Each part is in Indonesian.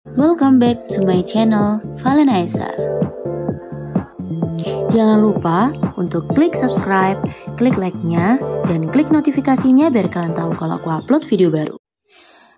Welcome back to my channel, Valenaisa. Jangan lupa untuk klik subscribe, klik like-nya, dan klik notifikasinya biar kalian tahu kalau aku upload video baru.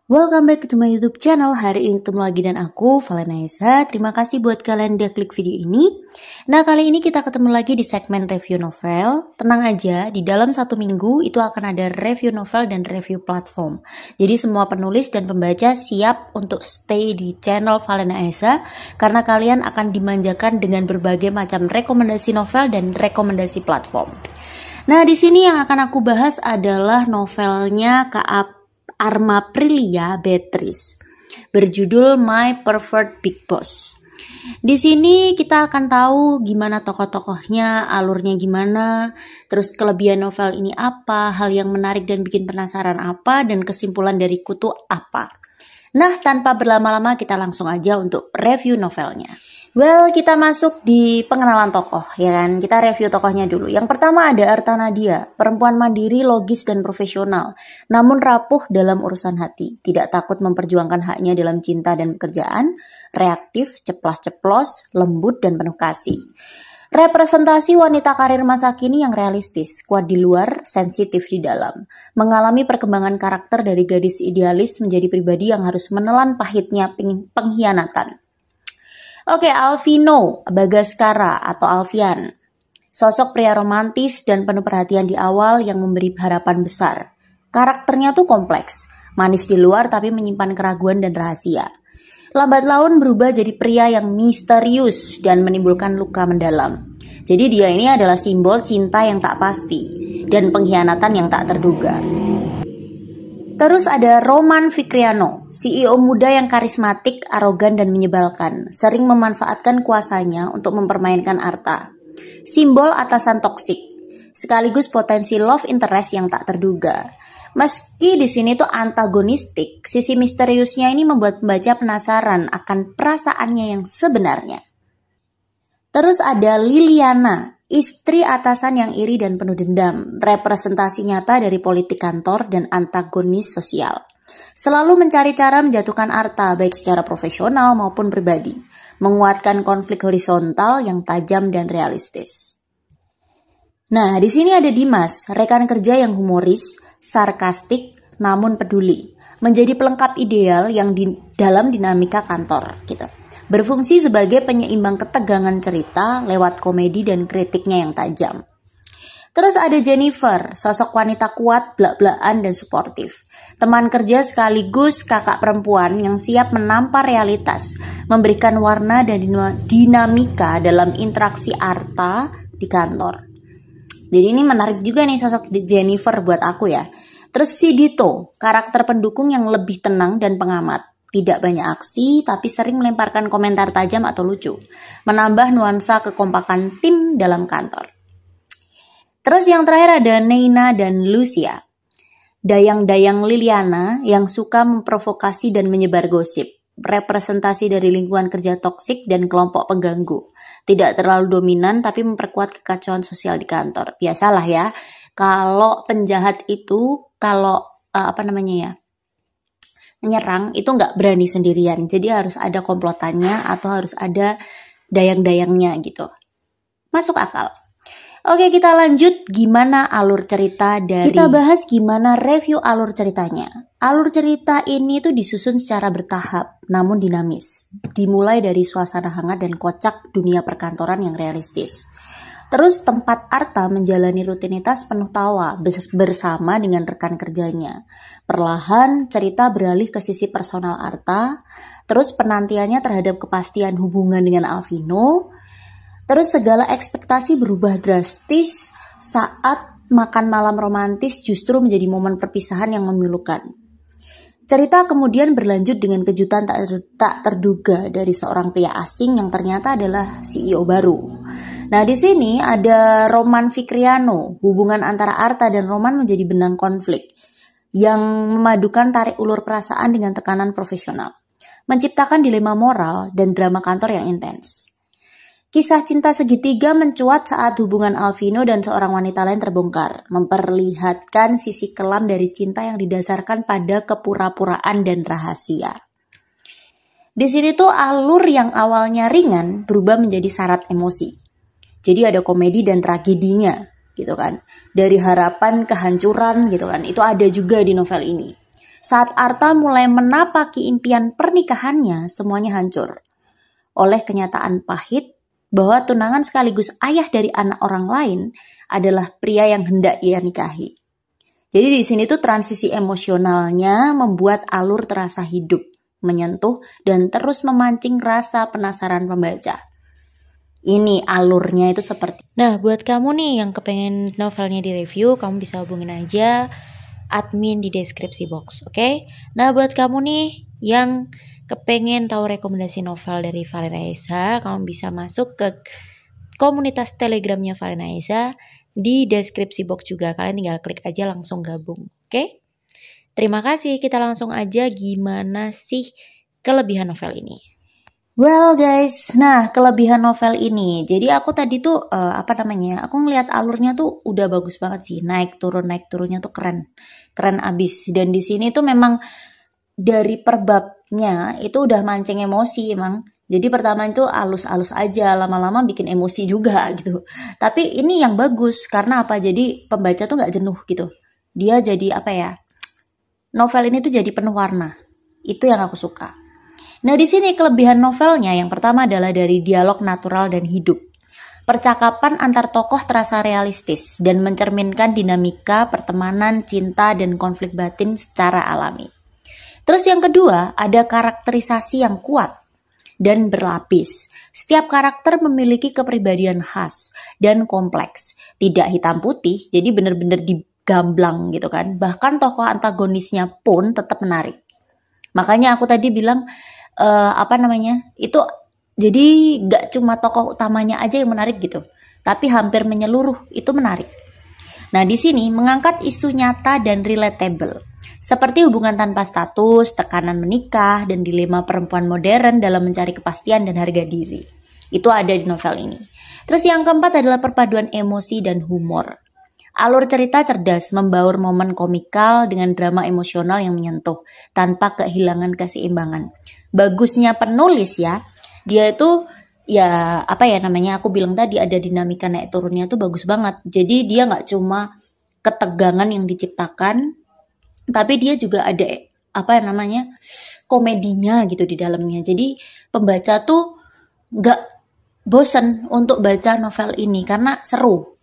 Welcome back to my YouTube channel. Hari ini ketemu lagi dan aku, Valenaisa. Terima kasih buat kalian udah klik video ini. Nah, kali ini kita ketemu lagi di segmen review novel. Tenang aja, di dalam 1 minggu itu akan ada review novel dan review platform. Jadi semua penulis dan pembaca siap untuk stay di channel Valenaisa karena kalian akan dimanjakan dengan berbagai macam rekomendasi novel dan rekomendasi platform. Nah, di sini yang akan aku bahas adalah novelnya Kak Arma Prilia Beatrice berjudul My Pervert Big Boss. Di sini kita akan tahu gimana tokoh-tokohnya, alurnya gimana, terus kelebihan novel ini apa, hal yang menarik dan bikin penasaran apa, dan kesimpulan dari kutu apa. Nah, tanpa berlama-lama kita langsung aja untuk review novelnya. Well, kita masuk di pengenalan tokoh, ya kan? Kita review tokohnya dulu. Yang pertama ada Arta Nadia, perempuan mandiri, logis, dan profesional. Namun rapuh dalam urusan hati. Tidak takut memperjuangkan haknya dalam cinta dan pekerjaan. Reaktif, ceplas-ceplos, lembut, dan penuh kasih. Representasi wanita karir masa kini yang realistis, kuat di luar, sensitif di dalam. Mengalami perkembangan karakter dari gadis idealis menjadi pribadi yang harus menelan pahitnya pengkhianatan. Oke, Alvino Bagaskara atau Alfian. Sosok pria romantis dan penuh perhatian di awal yang memberi harapan besar. Karakternya tuh kompleks, manis di luar tapi menyimpan keraguan dan rahasia. Lambat laun berubah jadi pria yang misterius dan menimbulkan luka mendalam. Jadi dia ini adalah simbol cinta yang tak pasti dan pengkhianatan yang tak terduga. Terus ada Roman Fikriano, CEO muda yang karismatik, arogan, dan menyebalkan. Sering memanfaatkan kuasanya untuk mempermainkan Arta. Simbol atasan toksik, sekaligus potensi love interest yang tak terduga. Meski di sini tuh antagonistik, sisi misteriusnya ini membuat pembaca penasaran akan perasaannya yang sebenarnya. Terus ada Liliana, istri atasan yang iri dan penuh dendam, representasi nyata dari politik kantor dan antagonis sosial. Selalu mencari cara menjatuhkan Arta baik secara profesional maupun pribadi, menguatkan konflik horizontal yang tajam dan realistis. Nah, di sini ada Dimas, rekan kerja yang humoris, sarkastik, namun peduli, menjadi pelengkap ideal yang dalam dinamika kantor gitu. Berfungsi sebagai penyeimbang ketegangan cerita lewat komedi dan kritiknya yang tajam. Terus ada Jennifer, sosok wanita kuat, blak-blakan, dan suportif. Teman kerja sekaligus kakak perempuan yang siap menampar realitas, memberikan warna dan dinamika dalam interaksi Arta di kantor. Jadi ini menarik juga nih sosok Jennifer buat aku ya. Terus si Dito, karakter pendukung yang lebih tenang dan pengamat. Tidak banyak aksi, tapi sering melemparkan komentar tajam atau lucu. Menambah nuansa kekompakan tim dalam kantor. Terus yang terakhir ada Neina dan Lucia. Dayang-dayang Liliana yang suka memprovokasi dan menyebar gosip. Representasi dari lingkungan kerja toksik dan kelompok pengganggu. Tidak terlalu dominan, tapi memperkuat kekacauan sosial di kantor. Biasalah ya, kalau penjahat itu, menyerang itu nggak berani sendirian, jadi harus ada komplotannya atau harus ada dayang-dayangnya gitu. Masuk akal. Oke, kita lanjut gimana alur cerita dari... Kita bahas gimana review alur ceritanya. Alur cerita ini tuh disusun secara bertahap, namun dinamis. Dimulai dari suasana hangat dan kocak dunia perkantoran yang realistis. Terus tempat Arta menjalani rutinitas penuh tawa bersama dengan rekan kerjanya. Perlahan cerita beralih ke sisi personal Arta, terus penantiannya terhadap kepastian hubungan dengan Alvino, terus segala ekspektasi berubah drastis saat makan malam romantis justru menjadi momen perpisahan yang memilukan. Cerita kemudian berlanjut dengan kejutan tak terduga dari seorang pria asing yang ternyata adalah CEO baru. Nah, di sini ada Roman Fikriano. Hubungan antara Arta dan Roman menjadi benang konflik yang memadukan tarik ulur perasaan dengan tekanan profesional, menciptakan dilema moral dan drama kantor yang intens. Kisah cinta segitiga mencuat saat hubungan Alvino dan seorang wanita lain terbongkar, memperlihatkan sisi kelam dari cinta yang didasarkan pada kepura-puraan dan rahasia. Di sini tuh alur yang awalnya ringan berubah menjadi syarat emosi. Jadi ada komedi dan tragedinya gitu kan. Dari harapan ke hancuran gitu kan. Itu ada juga di novel ini. Saat Arta mulai menapaki impian pernikahannya, semuanya hancur oleh kenyataan pahit bahwa tunangan sekaligus ayah dari anak orang lain adalah pria yang hendak ia nikahi. Jadi di sini tuh transisi emosionalnya membuat alur terasa hidup, menyentuh, dan terus memancing rasa penasaran pembaca. Ini alurnya itu seperti. Nah, buat kamu nih yang kepengen novelnya direview, kamu bisa hubungin aja admin di deskripsi box, oke? Nah, buat kamu nih yang kepengen tahu rekomendasi novel dari Valena Esa, kamu bisa masuk ke komunitas telegramnya Valena Esa di deskripsi box juga. Kalian tinggal klik aja langsung gabung, oke? Terima kasih, kita langsung aja gimana sih kelebihan novel ini. Well guys, nah kelebihan novel ini, jadi aku tadi tuh aku ngeliat alurnya tuh udah bagus banget sih, naik turunnya tuh keren abis. Dan di sini tuh memang dari perbabnya itu udah mancing emosi emang. Jadi pertama itu alus-alus aja, lama-lama bikin emosi juga gitu. Tapi ini yang bagus karena apa? Jadi pembaca tuh nggak jenuh gitu. Dia jadi novel ini tuh jadi penuh warna. Itu yang aku suka. Nah, di sini kelebihan novelnya yang pertama adalah dari dialog natural dan hidup. Percakapan antar tokoh terasa realistis dan mencerminkan dinamika pertemanan, cinta, dan konflik batin secara alami. Terus yang kedua, ada karakterisasi yang kuat dan berlapis. Setiap karakter memiliki kepribadian khas dan kompleks. Tidak hitam putih, jadi benar-benar digamblang gitu kan. Bahkan tokoh antagonisnya pun tetap menarik. Makanya aku tadi bilang itu jadi gak cuma tokoh utamanya aja yang menarik gitu, tapi hampir menyeluruh itu menarik. Nah di sini mengangkat isu nyata dan relatable, seperti hubungan tanpa status, tekanan menikah, dan dilema perempuan modern dalam mencari kepastian dan harga diri. Itu ada di novel ini. Terus yang keempat adalah perpaduan emosi dan humor. Alur cerita cerdas, membaur momen komikal dengan drama emosional yang menyentuh, tanpa kehilangan keseimbangan. Bagusnya penulis ya, dia itu aku bilang tadi ada dinamika naik turunnya tuh bagus banget. Jadi dia nggak cuma ketegangan yang diciptakan, tapi dia juga ada komedinya gitu di dalamnya. Jadi pembaca tuh nggak bosen untuk baca novel ini karena seru.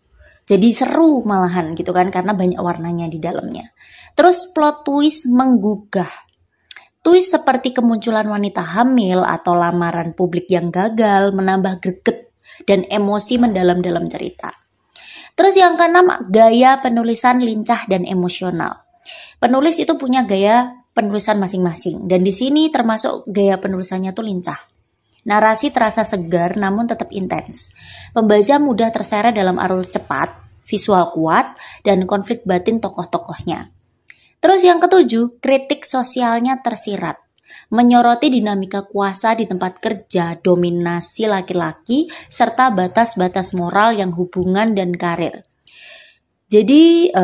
Jadi seru malahan gitu kan karena banyak warnanya di dalamnya. Terus plot twist menggugah. Twist seperti kemunculan wanita hamil atau lamaran publik yang gagal menambah greget dan emosi mendalam dalam cerita. Terus yang keenam, gaya penulisan lincah dan emosional. Penulis itu punya gaya penulisan masing-masing dan di sini termasuk gaya penulisannya tuh lincah. Narasi terasa segar namun tetap intens. Pembaca mudah terseret dalam alur cepat, visual kuat, dan konflik batin tokoh-tokohnya. Terus yang ketujuh, kritik sosialnya tersirat. Menyoroti dinamika kuasa di tempat kerja, dominasi laki-laki, serta batas-batas moral yang hubungan dan karir. Jadi,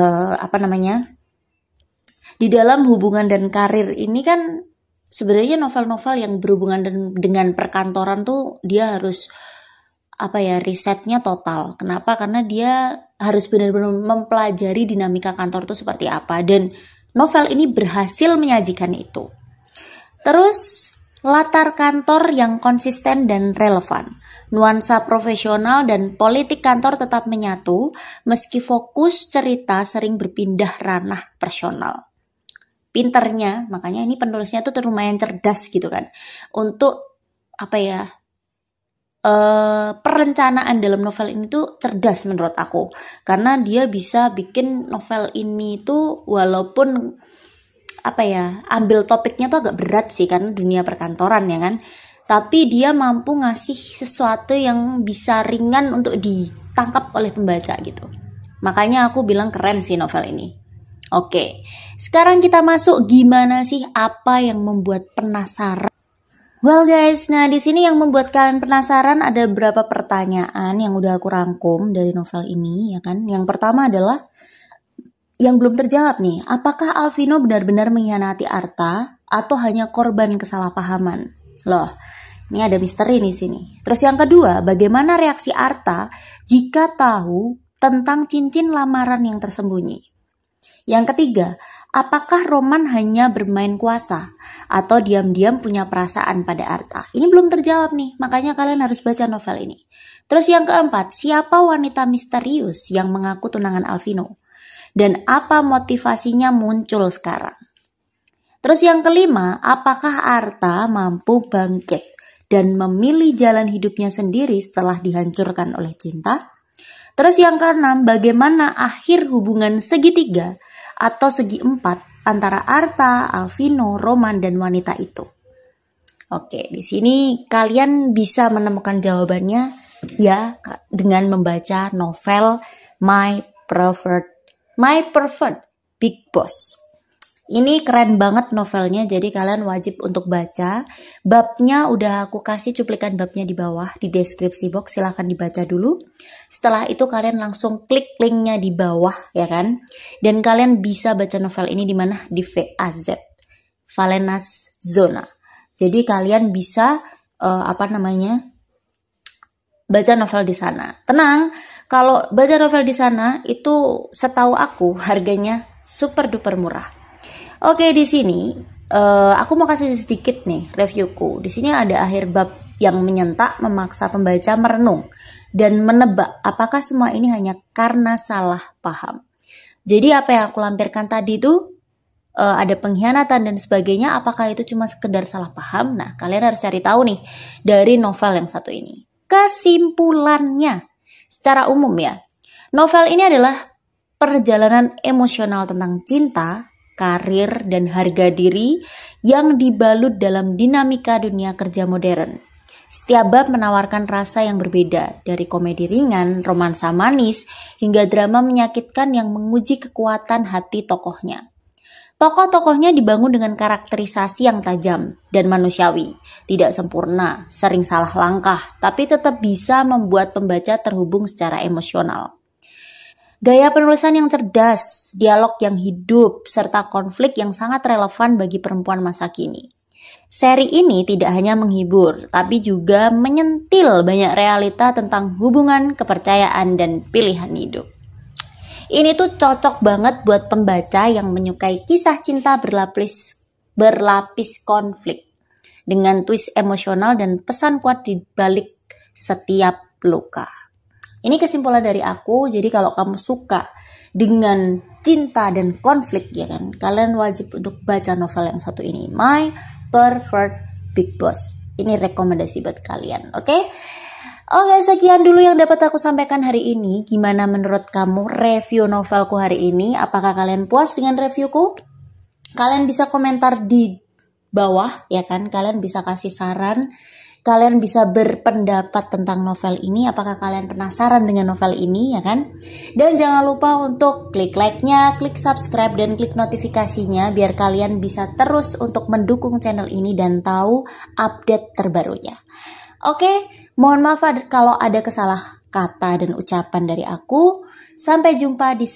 di dalam hubungan dan karir ini kan sebenarnya novel-novel yang berhubungan dengan perkantoran tuh dia harus risetnya total. Kenapa? Karena dia harus benar-benar mempelajari dinamika kantor itu seperti apa dan novel ini berhasil menyajikan itu. Terus latar kantor yang konsisten dan relevan. Nuansa profesional dan politik kantor tetap menyatu meski fokus cerita sering berpindah ranah personal. Pinternya, makanya ini penulisnya tuh lumayan cerdas gitu kan. Untuk perencanaan dalam novel ini tuh cerdas menurut aku. Karena dia bisa bikin novel ini tuh walaupun ambil topiknya tuh agak berat sih karena dunia perkantoran ya kan. Tapi dia mampu ngasih sesuatu yang bisa ringan untuk ditangkap oleh pembaca gitu. Makanya aku bilang keren sih novel ini. Oke, sekarang kita masuk gimana sih apa yang membuat penasaran. Well guys, nah di sini yang membuat kalian penasaran ada beberapa pertanyaan yang udah aku rangkum dari novel ini ya kan. Yang pertama adalah yang belum terjawab nih, apakah Alvino benar-benar mengkhianati Arta atau hanya korban kesalahpahaman? Loh, ini ada misteri di sini. Terus yang kedua, bagaimana reaksi Arta jika tahu tentang cincin lamaran yang tersembunyi? Yang ketiga, apakah Roman hanya bermain kuasa atau diam-diam punya perasaan pada Arta? Ini belum terjawab nih, makanya kalian harus baca novel ini. Terus yang keempat, siapa wanita misterius yang mengaku tunangan Alvino? Dan apa motivasinya muncul sekarang? Terus yang kelima, apakah Arta mampu bangkit dan memilih jalan hidupnya sendiri setelah dihancurkan oleh cinta? Terus yang keenam, bagaimana akhir hubungan segitiga atau segi empat antara Arta, Alvino, Roman, dan wanita itu? Oke, di sini kalian bisa menemukan jawabannya ya dengan membaca novel My Perfect Big Boss. Ini keren banget novelnya, jadi kalian wajib untuk baca. Babnya udah aku kasih cuplikan babnya di bawah di deskripsi box, silahkan dibaca dulu. Setelah itu kalian langsung klik linknya di bawah ya kan. Dan kalian bisa baca novel ini di mana? Di VAZ, Valenas Zona. Jadi kalian bisa baca novel di sana. Tenang, kalau baca novel di sana itu setahu aku harganya super duper murah. Oke, di sini aku mau kasih sedikit nih reviewku. Di sini ada akhir bab yang menyentak memaksa pembaca merenung dan menebak apakah semua ini hanya karena salah paham. Jadi apa yang aku lampirkan tadi itu ada pengkhianatan dan sebagainya, apakah itu cuma sekedar salah paham? Nah, kalian harus cari tahu nih dari novel yang satu ini. Kesimpulannya, secara umum ya, novel ini adalah perjalanan emosional tentang cinta, karir, dan harga diri yang dibalut dalam dinamika dunia kerja modern. Setiap bab menawarkan rasa yang berbeda, dari komedi ringan, romansa manis, hingga drama menyakitkan yang menguji kekuatan hati tokohnya. Tokoh-tokohnya dibangun dengan karakterisasi yang tajam dan manusiawi, tidak sempurna, sering salah langkah, tapi tetap bisa membuat pembaca terhubung secara emosional. Gaya penulisan yang cerdas, dialog yang hidup, serta konflik yang sangat relevan bagi perempuan masa kini. Seri ini tidak hanya menghibur, tapi juga menyentil banyak realita tentang hubungan, kepercayaan, dan pilihan hidup. Ini tuh cocok banget buat pembaca yang menyukai kisah cinta berlapis konflik, dengan twist emosional dan pesan kuat di balik setiap luka. Ini kesimpulan dari aku, jadi kalau kamu suka dengan cinta dan konflik ya kan, kalian wajib untuk baca novel yang satu ini, My Perfect Big Boss. Ini rekomendasi buat kalian, oke? Oke, sekian dulu yang dapat aku sampaikan hari ini. Gimana menurut kamu review novelku hari ini? Apakah kalian puas dengan reviewku? Kalian bisa komentar di bawah ya kan, kalian bisa kasih saran. Kalian bisa berpendapat tentang novel ini, apakah kalian penasaran dengan novel ini ya kan? Dan jangan lupa untuk klik like-nya, klik subscribe, dan klik notifikasinya biar kalian bisa terus untuk mendukung channel ini dan tahu update terbarunya. Oke, mohon maaf kalau ada kesalah kata dan ucapan dari aku. Sampai jumpa di